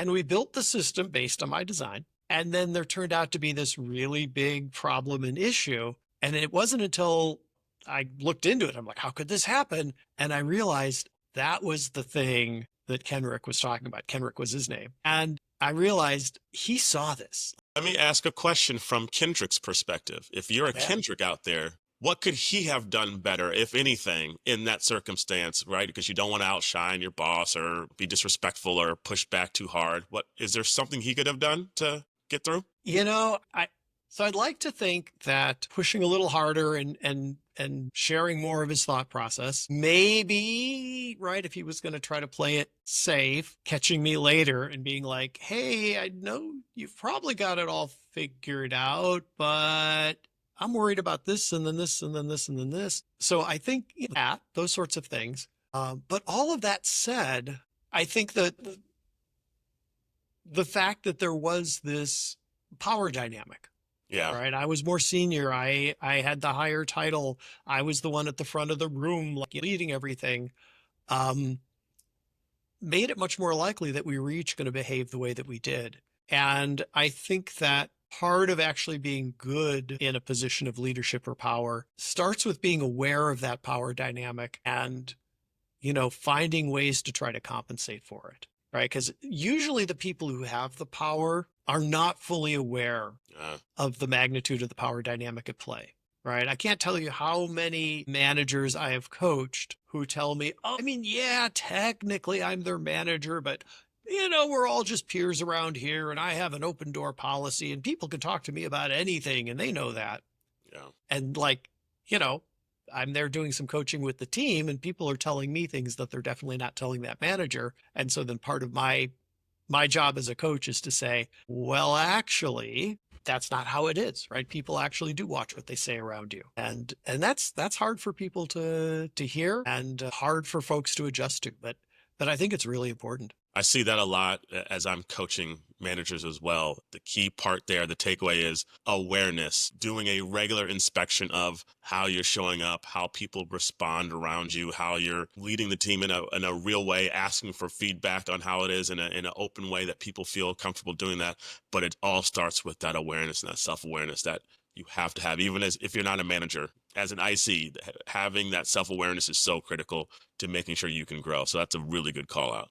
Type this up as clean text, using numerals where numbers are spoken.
And we built the system based on my design. And then there turned out to be this really big problem and issue. And it wasn't until I looked into it, I'm like, how could this happen? And I realized that was the thing that Kendrick was talking about. Kendrick was his name. And I realized he saw this. Let me ask a question from Kendrick's perspective. If you're a Yeah. Kendrick out there, what could he have done better, if anything, in that circumstance, right? Because you don't want to outshine your boss or be disrespectful or push back too hard. What is there something he could have done to get through? I'd like to think that pushing a little harder and sharing more of his thought process, maybe, right, if he was going to try to play it safe, catching me later and being like, hey, I know you've probably got it all figured out, but I'm worried about this and then this and then this and then this. So I think that those sorts of things. But all of that said, I think that the fact that there was this power dynamic, Yeah. right? I was more senior. I had the higher title. I was the one at the front of the room, like leading everything. Um, Made it much more likely that we were each going to behave the way that we did. And I think that part of actually being good in a position of leadership or power starts with being aware of that power dynamic and, finding ways to try to compensate for it, right? Because usually the people who have the power are not fully aware Uh, of the magnitude of the power dynamic at play, right? I can't tell you how many managers I have coached who tell me, oh, I mean, yeah, technically I'm their manager, but we're all just peers around here and I have an open door policy and people can talk to me about anything and they know that. yeah. And you know, I'm there doing some coaching with the team and people are telling me things that they're definitely not telling that manager. And so then part of my job as a coach is to say, well, actually, that's not how it is, right? People actually do watch what they say around you. And that's hard for people to hear and hard for folks to adjust to, but I think it's really important. I see that a lot as I'm coaching managers as well. The key part there, the takeaway is awareness, doing a regular inspection of how you're showing up, how people respond around you, how you're leading the team in a real way, asking for feedback on how it is in an open way that people feel comfortable doing that. But it all starts with that awareness and that self-awareness that you have to have, even as if you're not a manager, as an IC, having that self-awareness is so critical to making sure you can grow. So that's a really good call out.